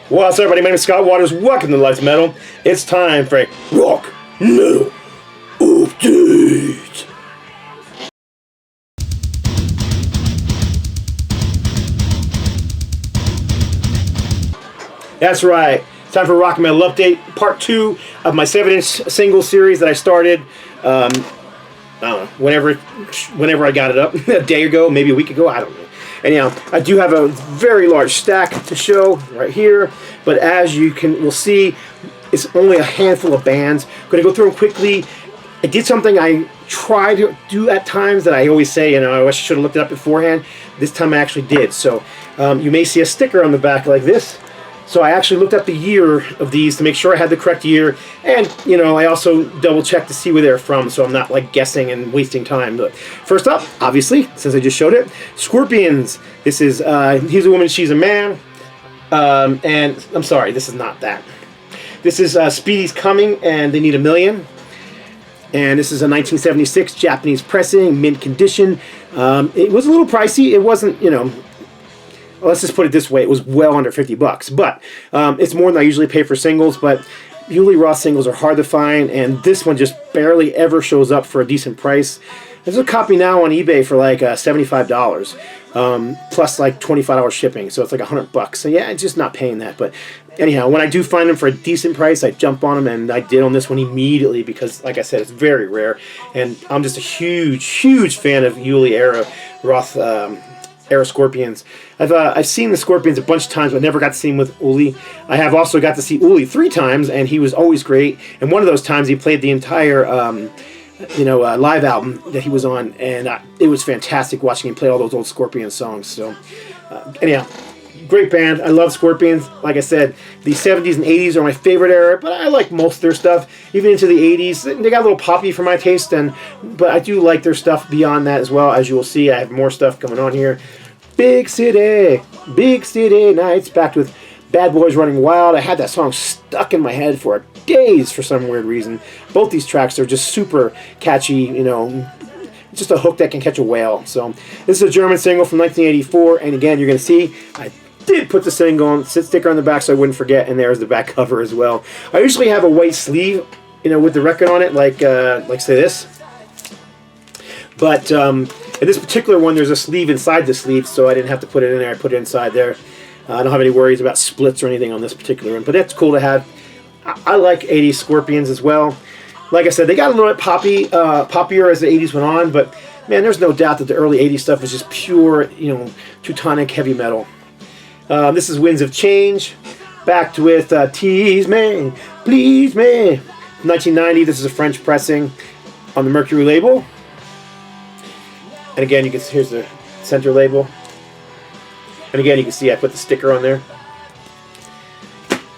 What's up, everybody? My name is Scott Waters. Welcome to Lights Metal. It's time for a rock metal update. That's right. It's time for a rock metal update, part 2 of my 7-inch single series that I started. I don't know, whenever I got it up, a day ago, maybe a week ago, I don't know. Anyhow, I do have a very large stack to show right here, but as you will see, it's only a handful of bands. I'm going to go through them quickly. I did something I try to do at times that I always say, I wish I should have looked it up beforehand. This time I actually did. So you may see a sticker on the back like this. So I actually looked up the year of these to make sure I had the correct year, and I also double checked to see where they're from, so I'm not like guessing and wasting time. But first up, obviously, since I just showed it, Scorpions. This is he's a woman, she's a man, and I'm sorry, this is not that. This is Speedy's Coming, and They Need a Million. And this is a 1976 Japanese pressing, mint condition. It was a little pricey. It wasn't, let's just put it this way, it was well under $50, but it's more than I usually pay for singles, but usually raw singles are hard to find, and this one just barely ever shows up for a decent price. There's a copy now on eBay for like $75, plus like $25 shipping, so it's like $100. So yeah, it's just not paying that, but anyhow, when I do find them for a decent price, I jump on them, and I did on this one immediately because, like I said, it's very rare, and I'm just a huge fan of Yuli Era Scorpions. I've seen the Scorpions a bunch of times, but never got to see him with Uli. I have also got to see Uli 3 times, and he was always great. And one of those times, he played the entire, live album that he was on, and it was fantastic watching him play all those old Scorpion songs. So, anyhow, great band. I love Scorpions. Like I said, the 70s and 80s are my favorite era, but I like most of their stuff, even into the 80s. They got a little poppy for my taste, but I do like their stuff beyond that as well. As you will see, I have more stuff coming on here. Big City Nights, backed with Bad Boys Running Wild. I had that song stuck in my head for days for some weird reason. Both these tracks are just super catchy, just a hook that can catch a whale. So this is a German single from 1984, and again, you're going to see I did put the sticker on the back so I wouldn't forget, and there's the back cover as well. I usually have a white sleeve, with the record on it, like say this. But in this particular one, there's a sleeve inside the sleeve, so I didn't have to put it in there. I put it inside there. I don't have any worries about splits or anything on this particular one, but that's cool to have. I like 80s Scorpions as well. Like I said, they got a little bit poppier as the 80s went on, but man, there's no doubt that the early 80s stuff was just pure, Teutonic heavy metal. This is Winds of Change, backed with Tease Me, Please Me. 1990, this is a French pressing on the Mercury label. And again, you can see, here's the center label. And again, you can see I put the sticker on there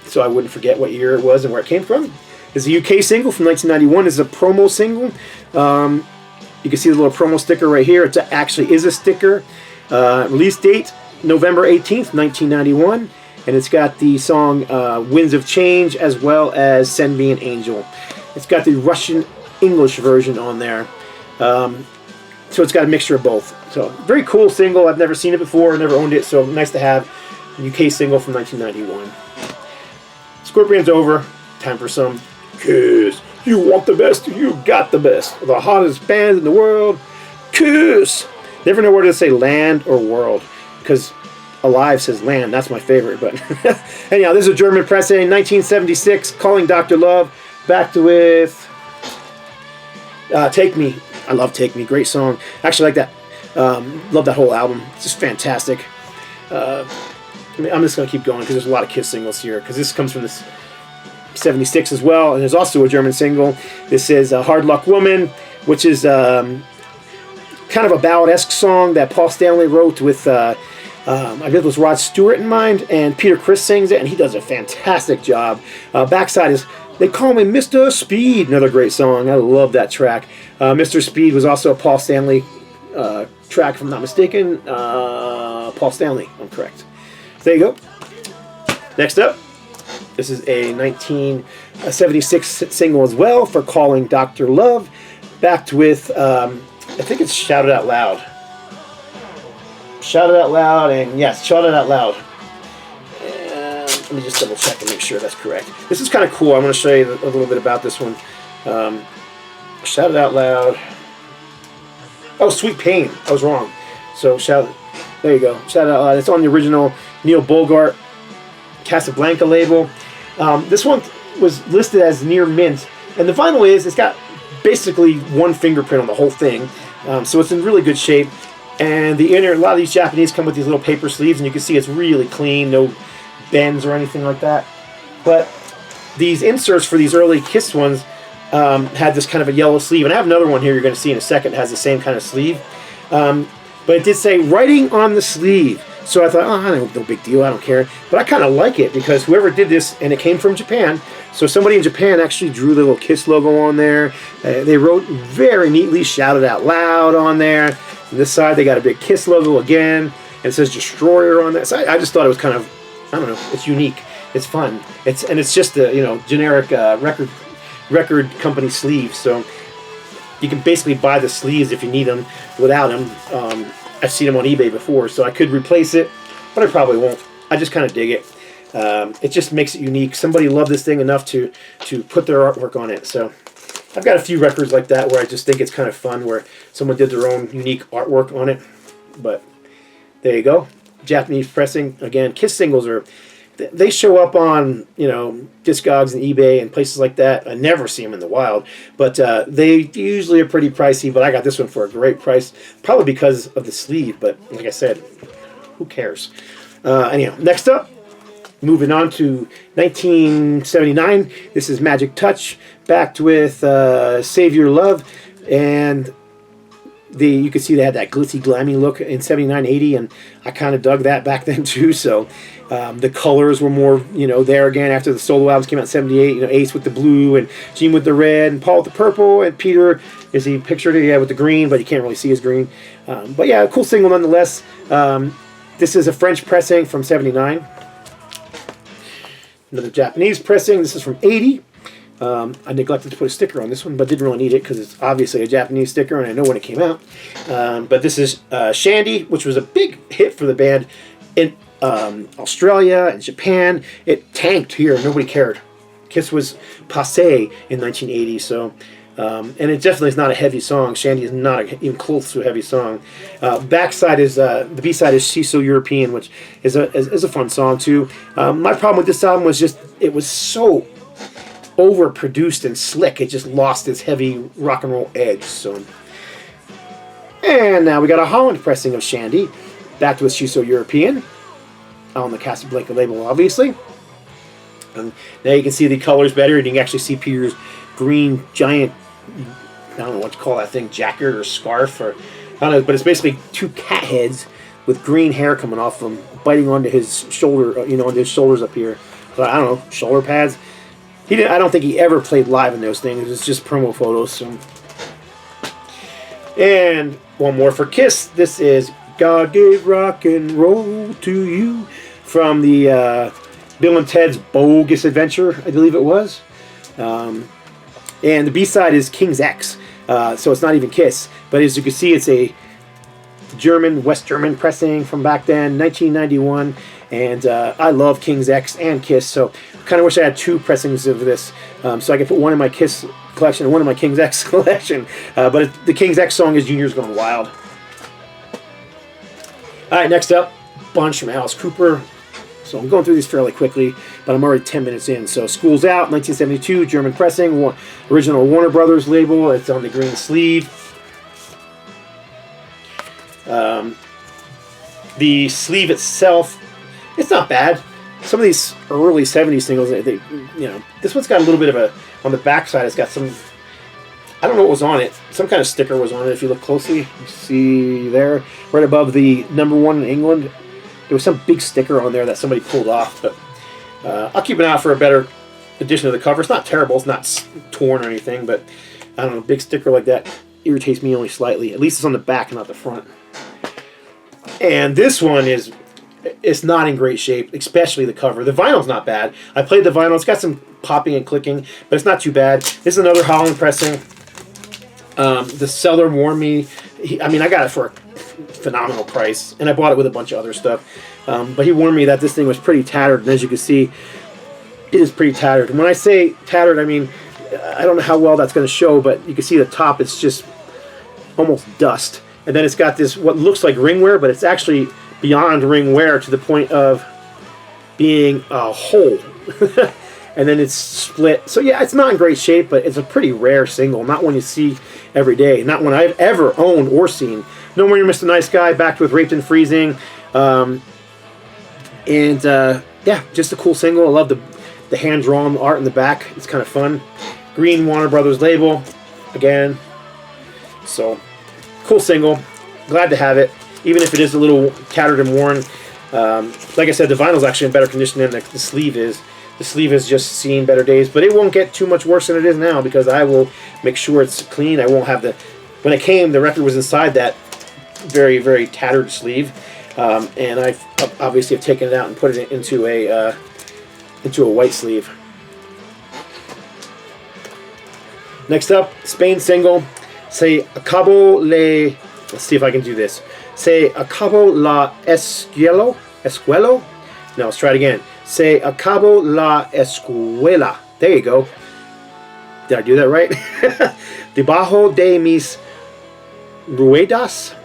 so I wouldn't forget what year it was and where it came from. It's a UK single from 1991. It's a promo single. You can see the little promo sticker right here. It actually is a sticker. Release date, November 18th, 1991. And it's got the song Winds of Change as well as Send Me an Angel. It's got the Russian-English version on there. So it's got a mixture of both. So very cool single. I've never seen it before. Never owned it. So nice to have a UK single from 1991. Scorpions over. Time for some Kiss. You want the best. You got the best. The hottest band in the world. Kiss. Never know where to say land or world. Because Alive says land. That's my favorite. But anyhow, this is a German pressing. 1976. Calling Dr. Love. Backed with Take Me. I love Take Me. Great song. Actually like that. Love that whole album. It's just fantastic. I'm just going to keep going because there's a lot of Kiss singles here. Because this comes from this 76 as well. And there's also a German single. This is Hard Luck Woman, which is kind of a ballad-esque song that Paul Stanley wrote with, I believe it was Rod Stewart in mind. And Peter Criss sings it, and he does a fantastic job. Backside is They Call Me Mr. Speed. Another great song. I love that track. Mr. Speed was also a Paul Stanley track, if I'm not mistaken. Paul Stanley, I'm correct. So there you go. Next up, this is a 1976 single as well for Calling Dr. Love. Backed with, I think it's Shout It Out Loud. Shout It Out Loud, and yes, Shout It Out Loud. And Let me just double check and make sure that's correct. This is kind of cool. I'm going to show you a little bit about this one. Shout it out loud. Oh, Sweet Pain. I was wrong. So there you go. Shout it out loud. It's on the original Neil Bogart Casablanca label. This one was listed as near mint, and the vinyl it's got basically one fingerprint on the whole thing, so it's in really good shape. And the inner, a lot of these Japanese come with these little paper sleeves, and you can see it's really clean, no bends or anything like that. But these inserts for these early Kiss ones had this kind of a yellow sleeve, and I have another one here you're going to see in a second that has the same kind of sleeve. But it did say writing on the sleeve. So I thought, oh, no big deal, I don't care. But I kind of like it because whoever did this, and it came from Japan, so somebody in Japan actually drew the little Kiss logo on there. They wrote very neatly, shouted out loud on there. On this side, they got a big Kiss logo again, and it says Destroyer on that. So I just thought it was kind of, I don't know, it's unique, it's fun, it's just a generic record company sleeve. So you can basically buy the sleeves if you need them without them. I've seen them on eBay before, so I could replace it, but I probably won't. I just kind of dig it. It just makes it unique. Somebody loved this thing enough to put their artwork on it. So I've got a few records like that where I just think it's kind of fun where someone did their own unique artwork on it. But there you go. Japanese pressing. Again, Kiss singles they show up on, Discogs and eBay and places like that. I never see them in the wild, but they usually are pretty pricey, but I got this one for a great price, probably because of the sleeve, but like I said, who cares? Anyhow, next up, moving on to 1979, this is Magic Touch, backed with Save Your Love, and you can see they had that glitzy, glammy look in 79, 80, and I kind of dug that back then too. So the colors were more, there again after the solo albums came out in 78. Ace with the blue, and Gene with the red, and Paul with the purple, and Peter is he pictured it? Yeah, with the green, but you can't really see his green. But yeah, a cool single nonetheless. This is a French pressing from 79. Another Japanese pressing. This is from 80. I neglected to put a sticker on this one, but didn't really need it because it's obviously a Japanese sticker, and I know when it came out. But this is Shandy, which was a big hit for the band in Australia and Japan. It tanked here. Nobody cared. Kiss was passé in 1980, so... and it definitely is not a heavy song. Shandy is not even close to a heavy song. Backside is the B-side is She's So European, which is a fun song too. My problem with this album was just it was so overproduced and slick. It just lost its heavy rock and roll edge. So, and now we got a Holland pressing of Shandy, backed with She's So European on the Casablanca label, obviously. And now you can see the colors better, and you can actually see Peter's green giant, I don't know what to call that thing, jacket or scarf, or I don't know, but it's basically two cat heads with green hair coming off them, biting onto his shoulder, onto his shoulders up here. So I don't know, shoulder pads. I don't think he ever played live in those things. It's just promo photos. So. And one more for Kiss. This is God Gave Rock and Roll to You from the Bill and Ted's Bogus Adventure, I believe it was. And the B-side is King's X. So it's not even Kiss. But as you can see, it's a West German pressing from back then, 1991. And I love King's X and Kiss, so I kind of wish I had two pressings of this, so I could put one in my Kiss collection and one in my King's X collection. But the King's X song is Junior's Gone Wild. All right, next up, Bunch from Alice Cooper. So I'm going through these fairly quickly, but I'm already 10 minutes in. So School's Out, 1972, German pressing, original Warner Brothers label. It's on the green sleeve. The sleeve itself, it's not bad. Some of these early 70s singles, this one's got a little bit of a, on the back side, it's got some, I don't know what was on it. Some kind of sticker was on it if you look closely. You see there, right above the #1 in England. There was some big sticker on there that somebody pulled off, but I'll keep an eye out for a better edition of the cover. It's not terrible, it's not torn or anything, but I don't know, a big sticker like that irritates me only slightly. At least it's on the back and not the front. And this one it's not in great shape, especially the cover. The vinyl's not bad. I played the vinyl. It's got some popping and clicking, but it's not too bad. This is another Holland pressing. The seller warned me. I got it for a phenomenal price, and I bought it with a bunch of other stuff. But he warned me that this thing was pretty tattered, and as you can see, it is pretty tattered. And when I say tattered, I mean, I don't know how well that's going to show, but you can see the top, it's just almost dust. And then it's got this, what looks like ring wear, but it's actually beyond ring wear to the point of being a hole. And then it's split. So yeah, it's not in great shape, but it's a pretty rare single. Not one you see every day. Not one I've ever owned or seen. No More You're Mr. Nice Guy, backed with Raped and Freezing. Yeah, just a cool single. I love the hand-drawn art in the back. It's kind of fun. Green Warner Brothers label. Again. So, cool single. Glad to have it. Even if it is a little tattered and worn. Like I said, the vinyl's actually in better condition than the sleeve is. The sleeve has just seen better days, but it won't get too much worse than it is now because I will make sure it's clean. I won't have the... When it came, the record was inside that very, very tattered sleeve, and I obviously have taken it out and put it into a white sleeve. Next up, Spain single, Se Acabó Le... Let's see if I can do this. Se Acabó la Escuela? No, let's try it again. Se acabó la escuela. There you go. Did I do that right? Debajo de mis ruedas.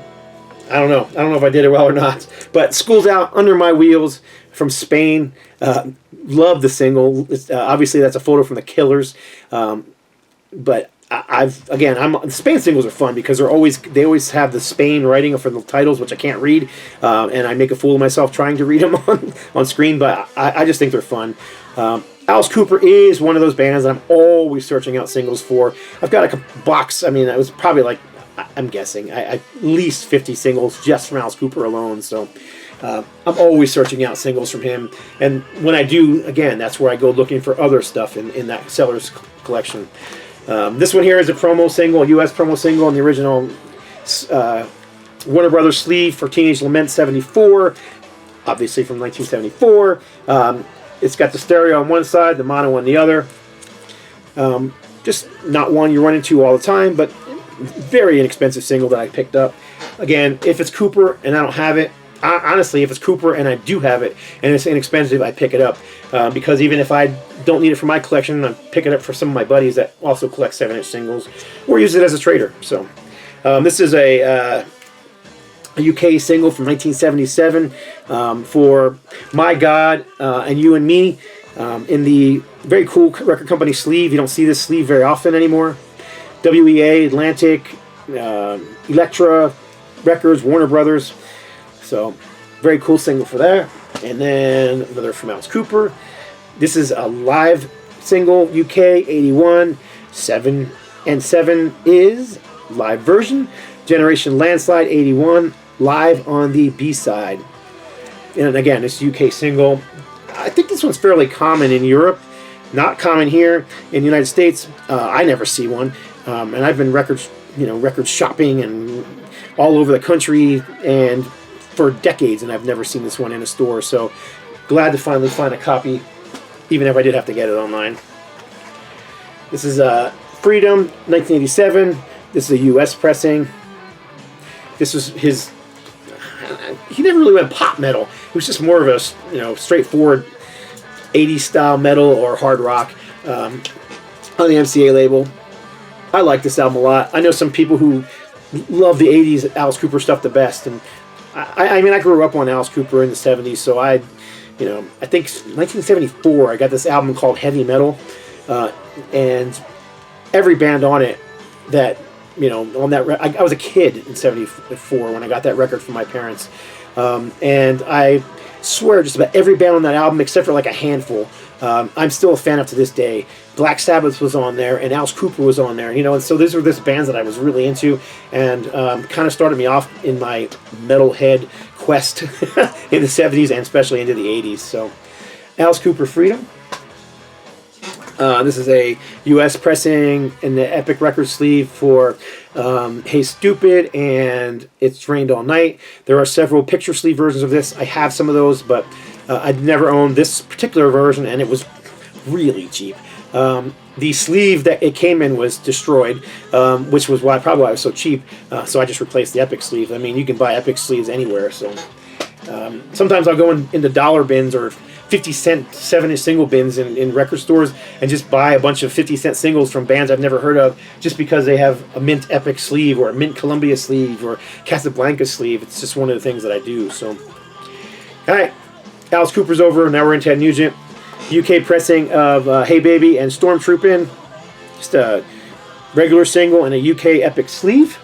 I don't know. I don't know if I did it well or not. But School's Out, Under My Wheels from Spain. Love the single. Obviously, that's a photo from the Killers. But Spain singles are fun because they always have the Spain writing for the titles, which I can't read, and I make a fool of myself trying to read them on screen. But I just think they're fun. Alice Cooper is one of those bands that I'm always searching out singles for. I've got a box. I mean, it was probably like, I'm guessing, at least 50 singles just from Alice Cooper alone. So I'm always searching out singles from him, and when I do, again, that's where I go looking for other stuff in that seller's collection. This one here is a promo single, U.S. promo single, in the original Warner Brothers sleeve for Teenage Lament 74, obviously from 1974. It's got the stereo on one side, the mono on the other. Just not one you run into all the time, but very inexpensive single that I picked up. Again, if it's Cooper and I don't have it, honestly, if it's Cooper and I do have it and it's inexpensive, I pick it up. Because even if I don't need it for my collection, I pick it up for some of my buddies that also collect 7-inch singles or use it as a trader. So this is a UK single from 1977 for My God and You and Me in the very cool record company sleeve. You don't see this sleeve very often anymore. WEA, Atlantic, Elektra Records, Warner Brothers. So, very cool single for that. And then another from Alice Cooper. This is a live single, UK 81. 7 and 7 is live version. Generation Landslide 81, live on the B-side. And again, this UK single. I think this one's fairly common in Europe. Not common here in the United States. I never see one. And I've been record shopping and all over the country and for decades, and I've never seen this one in a store. So glad to finally find a copy, even if I did have to get it online. This is Freedom, 1987. This is a U.S. pressing. This was his. He never really went pop metal. It was just more of a straightforward 80s style metal or hard rock on the MCA label. I like this album a lot. I know some people who love the 80s Alice Cooper stuff the best, and I mean, I grew up on Alice Cooper in the 70s, so I think 1974, I got this album called Heavy Metal, and every band on it that, on that, I was a kid in 74 when I got that record from my parents, and I swear just about every band on that album, except for like a handful, I'm still a fan of to this day. Black Sabbath was on there, and Alice Cooper was on there, and so these were this bands that I was really into, and kind of started me off in my metalhead quest in the 70s and especially into the 80s. So, Alice Cooper, Freedom. This is a U.S. pressing in the Epic Records sleeve for Hey Stupid and It's Rained All Night. There are several picture sleeve versions of this. I have some of those, but I'd never owned this particular version, and it was really cheap. The sleeve that it came in was destroyed, which was probably why it was so cheap. So I just replaced the Epic sleeve. I mean, you can buy Epic sleeves anywhere. So Sometimes I'll go into dollar bins or 50-cent 7-inch single bins in record stores and just buy a bunch of 50-cent singles from bands I've never heard of just because they have a Mint Epic sleeve or a Mint Columbia sleeve or Casablanca sleeve. It's just one of the things that I do. So, all right, Alice Cooper's over. Now we're into Nugent. UK pressing of Hey Baby and Stormtroopin'. Just a regular single and a UK Epic sleeve.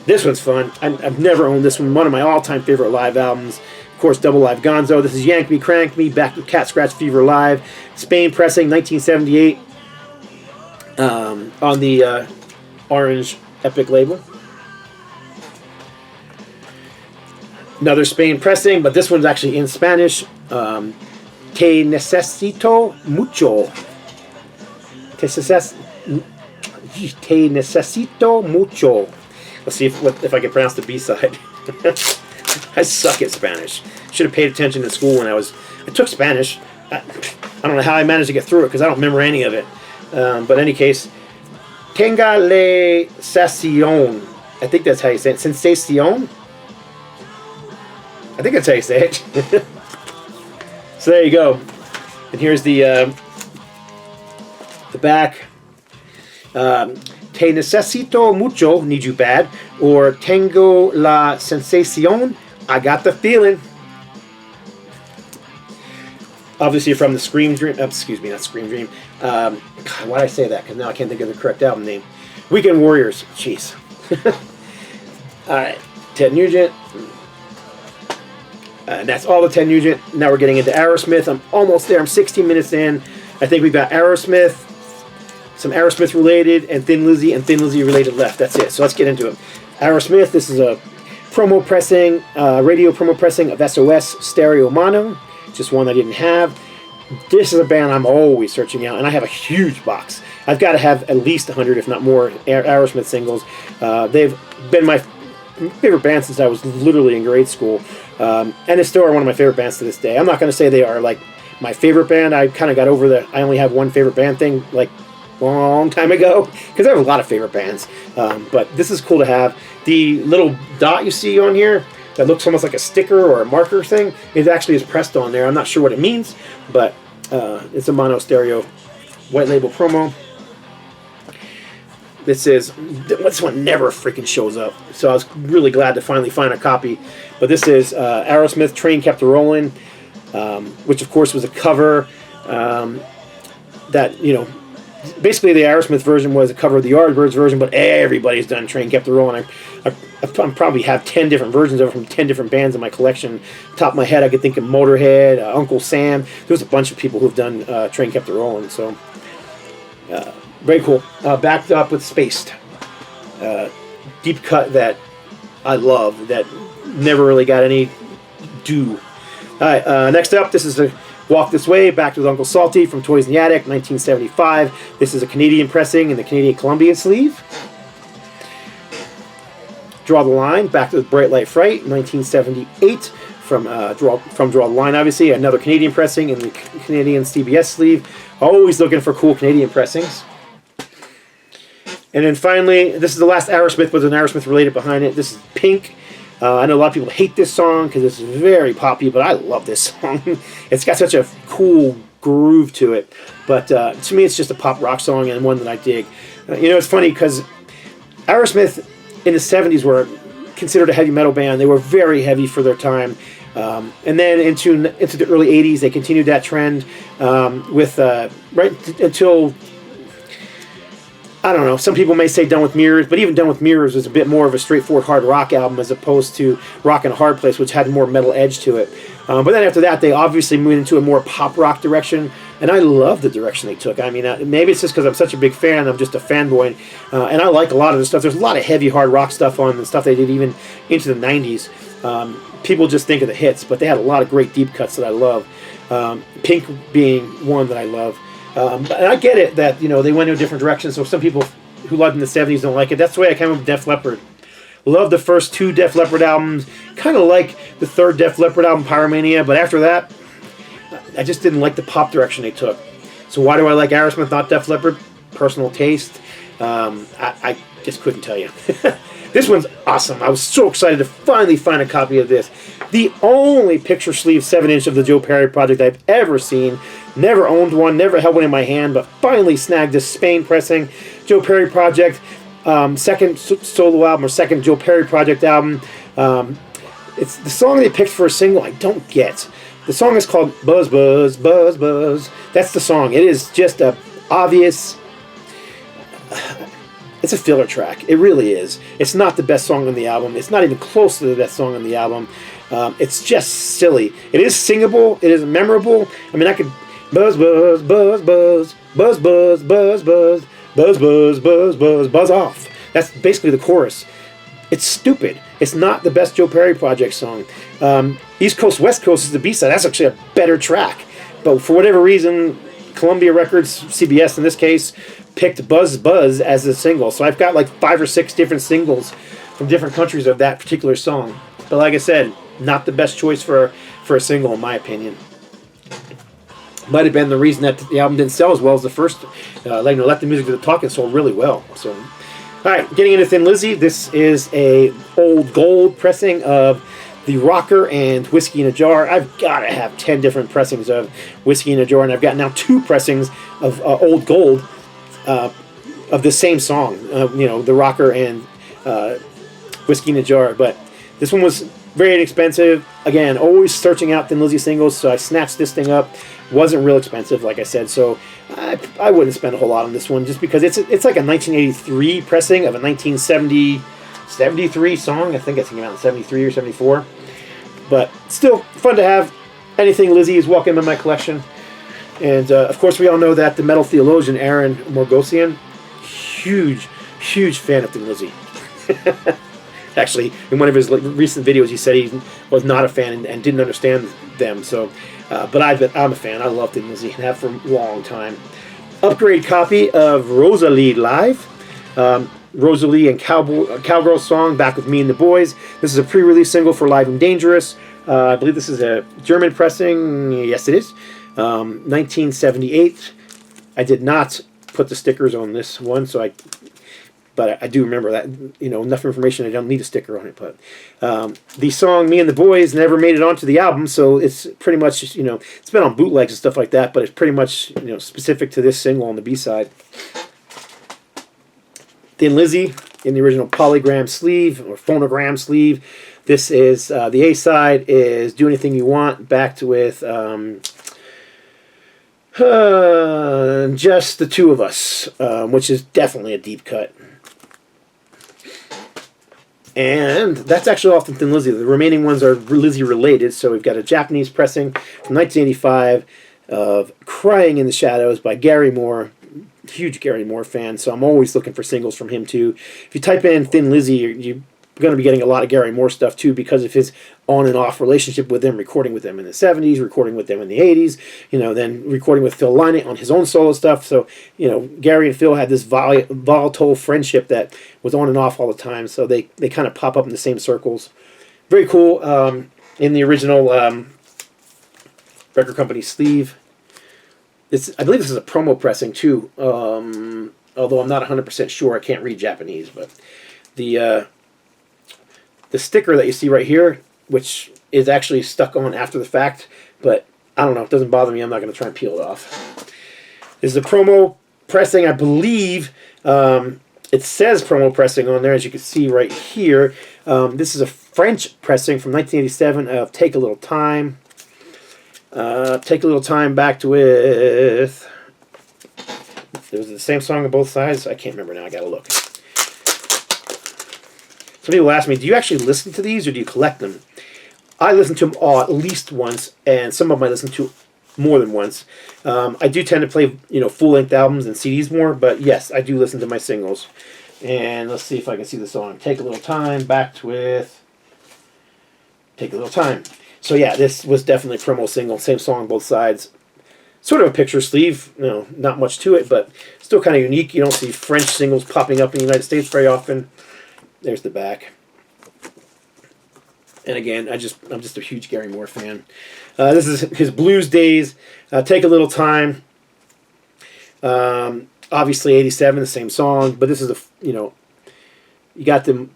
This one's fun. I've never owned this one. One of my all-time favorite live albums. Of course, Double Live Gonzo. This is Yank Me, Crank Me, back with Cat Scratch Fever Live. Spain pressing, 1978. On the Orange Epic label. Another Spain pressing, but this one's actually in Spanish. Te necesito mucho. Te necesito mucho. Let's see if I can pronounce the B-side. I suck at Spanish. Should have paid attention in school when I took Spanish. I don't know how I managed to get through it because I don't remember any of it. But in any case, tenga la sensación. I think that's how you say it. Sensación? I think that's how you say it. So there you go. And here's the back. Te necesito mucho, need you bad, or tengo la sensación, I got the feeling. Obviously from the Scream Dream, excuse me, not Scream Dream. God, why did I say that? Because now I can't think of the correct album name. Weekend Warriors, jeez. Alright, Ted Nugent. And that's all the Ted Nugent. Now we're getting into Aerosmith. I'm almost there, I'm 16 minutes in. I think we've got Aerosmith, some Aerosmith related, and Thin Lizzy and Thin Lizzy related left. That's it. So let's get into it. Aerosmith, this is a promo pressing, radio promo pressing of SOS Stereo Mono. Just one I didn't have. This is a band I'm always searching out, and I have a huge box. I've got to have at least 100, if not more, Aerosmith singles. They've been my favorite band since I was literally in grade school, and they still are one of my favorite bands to this day. I'm not going to say they are like my favorite band. I kind of got over the I only have one favorite band thing like long time ago because I have a lot of favorite bands, but this is cool to have. The little dot you see on here that looks almost like a sticker or a marker thing, it actually is pressed on there. I'm not sure what it means, but it's a mono stereo white label promo. This one never freaking shows up, so I was really glad to finally find a copy. But this is Aerosmith, Train Kept A-Rollin', which of course was a cover that, you know, basically the Aerosmith version was a cover of the Yardbirds version, but everybody's done Train Kept A-Rollin'. I probably have 10 different versions of it from 10 different bands in my collection. Top of my head, I could think of Motorhead, Uncle Sam. There's a bunch of people who've done Train Kept A-Rollin', so very cool. Backed up with Spaced. Deep cut that I love, that never really got any due. Alright, next up, this is a Walk This Way, backed with Uncle Salty from Toys in the Attic, 1975. This is a Canadian pressing in the Canadian Columbia sleeve. Draw the Line, backed with Bright Light Fright, 1978. From Draw the Line, obviously. Another Canadian pressing in the Canadian CBS sleeve. Always looking for cool Canadian pressings. And then finally, this is the last Aerosmith with an Aerosmith related behind it. This is Pink. I know a lot of people hate this song because it's very poppy, but I love this song. It's got such a cool groove to it. But to me, it's just a pop rock song and one that I dig. You know, it's funny because Aerosmith in the 70s were considered a heavy metal band. They were very heavy for their time. And then into the early 80s, they continued that trend with right until, I don't know, some people may say Done With Mirrors, but even Done With Mirrors was a bit more of a straightforward hard rock album as opposed to Rock in a Hard Place, which had more metal edge to it. But then after that, they obviously moved into a more pop rock direction, and I love the direction they took. I mean, maybe it's just because I'm such a big fan, I'm just a fanboy, and I like a lot of the stuff. There's a lot of heavy hard rock stuff on the stuff they did even into the 90s. People just think of the hits, but they had a lot of great deep cuts that I love. Pink being one that I love. And I get it that, you know, they went in a different direction, so some people who loved in the 70s don't like it. That's the way I came up with Def Leppard. Love the first two Def Leppard albums. Kind of like the third Def Leppard album, Pyromania, but after that, I just didn't like the pop direction they took. So why do I like Aerosmith, not Def Leppard? Personal taste. I just couldn't tell you. This one's awesome. I was so excited to finally find a copy of this. The only picture sleeve 7-inch of the Joe Perry project I've ever seen. Never owned one, never held one in my hand, but finally snagged this Spain pressing Joe Perry project. Second solo album, or second Joe Perry project album. It's the song they picked for a single I don't get. The song is called Buzz Buzz Buzz Buzz. That's the song. It is just a obvious... It's a filler track. It really is. It's not the best song on the album. It's not even close to the best song on the album. It's just silly. It is singable. It is memorable. I mean, I could... Buzz Buzz Buzz Buzz Buzz Buzz Buzz Buzz Buzz Buzz Buzz Buzz Buzz off. That's basically the chorus. It's stupid. It's not the best Joe Perry project song. East Coast, West Coast is the B-side. That's actually a better track. But for whatever reason, Columbia Records, CBS in this case, picked Buzz Buzz as a single. So I've got like 5 or 6 different singles from different countries of that particular song. But like I said, not the best choice for a single in my opinion. Might have been the reason that the album didn't sell as well as the first. Let the Music Do the Talking sold really well. So, all right, getting into Thin Lizzy. This is a old gold pressing of the Rocker and Whiskey in a Jar. I've got to have 10 different pressings of Whiskey in a Jar, and I've got now 2 pressings of old gold of the same song. The Rocker and Whiskey in a Jar. But this one was very inexpensive. Again, always searching out Thin Lizzy singles, so I snatched this thing up. Wasn't real expensive, like I said, so I wouldn't spend a whole lot on this one, just because it's like a 1983 pressing of a 1973 song. I think it came out in 73 or 74. But still, fun to have. Anything Lizzy is welcome in my collection. And, of course, we all know that the metal theologian Aaron Morgosian, huge fan of Thin Lizzy. Actually, in one of his recent videos, he said he was not a fan and didn't understand them. So, but I'm a fan. I love Thin Lizzy and have for a long time. Upgrade copy of Rosalie Live. Rosalie and Cowgirl song, Back With Me and the Boys. This is a pre-release single for Live and Dangerous. I believe this is a German pressing. Yes, it is. 1978. I did not put the stickers on this one, but I do remember that, enough information. I don't need a sticker on it. But the song "Me and the Boys" never made it onto the album, so it's pretty much, it's been on bootlegs and stuff like that. But it's pretty much, specific to this single on the B-side. Thin Lizzy in the original polygram sleeve or phonogram sleeve. This is the A-side is "Do Anything You Want," backed with "Just the Two of Us," which is definitely a deep cut. And that's actually off the Thin Lizzy. The remaining ones are Lizzy related. So we've got a Japanese pressing from 1985 of "Crying in the Shadows" by Gary Moore. Huge Gary Moore fan, so I'm always looking for singles from him too. If you type in Thin Lizzy, you're going to be getting a lot of Gary Moore stuff too, because of his on and off relationship with them, recording with them in the 70s, recording with them in the 80s, then recording with Phil Lynott on his own solo stuff. So, Gary and Phil had this volatile friendship that was on and off all the time, so they kind of pop up in the same circles. Very cool. In the original record company sleeve. I believe this is a promo pressing too, although I'm not 100% sure. I can't read Japanese, but the sticker that you see right here, which is actually stuck on after the fact, but I don't know, it doesn't bother me. I'm not going to try and peel it off. This is a promo pressing, I believe. It says promo pressing on there, as you can see right here. This is a French pressing from 1987 of "Take a Little Time." Take a Little Time backed with... It was the same song on both sides. I can't remember now. I gotta look. Some people ask me, do you actually listen to these or do you collect them? I listen to them all at least once, and some of them I listen to more than once. I do tend to play, full-length albums and CDs more, but yes, I do listen to my singles. And let's see if I can see the song. Take a Little Time backed with... Take a Little Time. So yeah, this was definitely a promo single. Same song on both sides. Sort of a picture sleeve. Not much to it, but still kind of unique. You don't see French singles popping up in the United States very often. There's the back. And again, I'm just a huge Gary Moore fan. This is his Blues Days. Take a Little Time. Obviously 87, the same song, but this is you got them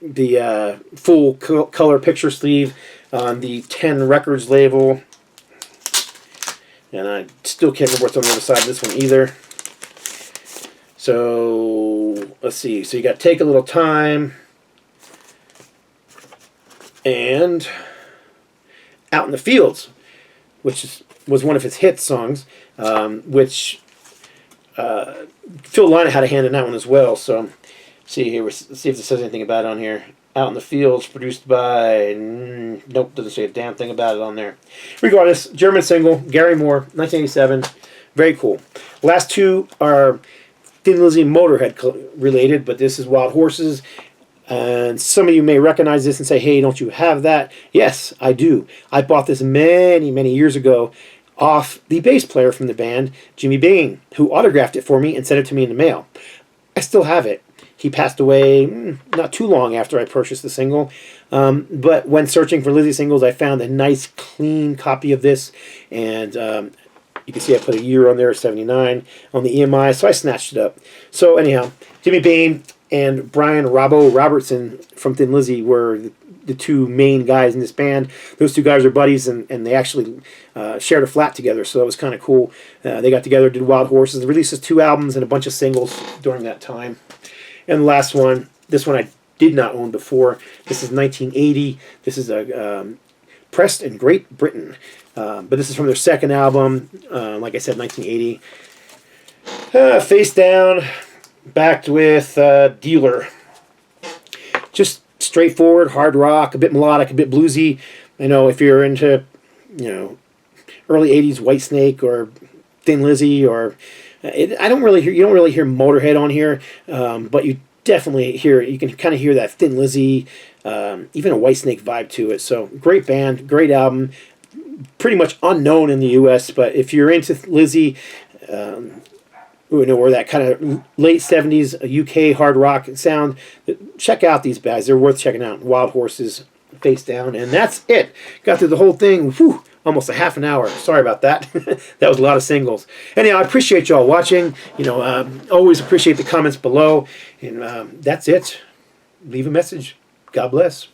the full color picture sleeve on the 10 Records label. And I still can't remember what's on the other side of this one either. So, let's see. So you got Take a Little Time and Out in the Fields, which was one of his hit songs, which Phil Lynott had a hand in that one as well. So, see here. Let's see if it says anything about it on here. Out in the Fields, produced by... nope, doesn't say a damn thing about it on there. Regardless, German single, Gary Moore, 1987. Very cool. Last two are Thin Lizzy Motorhead related, but this is Wild Horses. And some of you may recognize this and say, hey, don't you have that? Yes, I do. I bought this many, many years ago off the bass player from the band, Jimmy Bain, who autographed it for me and sent it to me in the mail. I still have it. He passed away not too long after I purchased the single. But when searching for Lizzy singles, I found a nice, clean copy of this. And you can see I put a year on there, 79, on the EMI. So I snatched it up. So anyhow, Jimmy Bain and Brian Robbo Robertson from Thin Lizzy were the two main guys in this band. Those two guys are buddies, and they actually shared a flat together. So that was kind of cool. They got together, did Wild Horses, released 2 albums and a bunch of singles during that time. And the last one, this one I did not own before. This is 1980. This is pressed in Great Britain. But this is from their second album, like I said, 1980. Face Down, backed with Dealer. Just straightforward, hard rock, a bit melodic, a bit bluesy. You know, if you're into, early 80s Whitesnake or Thin Lizzy or... you don't really hear Motorhead on here, but you definitely you can kind of hear that Thin Lizzy, even a Whitesnake vibe to it. So great band, great album, pretty much unknown in the U.S., but if you're into Lizzy, or that kind of late 70s UK hard rock sound, check out these guys. They're worth checking out. Wild Horses, Face Down, and that's it. Got through the whole thing. Whew. Almost a half an hour. Sorry about that. That was a lot of singles. Anyhow, I appreciate y'all watching. Always appreciate the comments below. And that's it. Leave a message. God bless.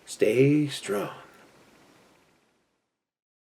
Stay strong.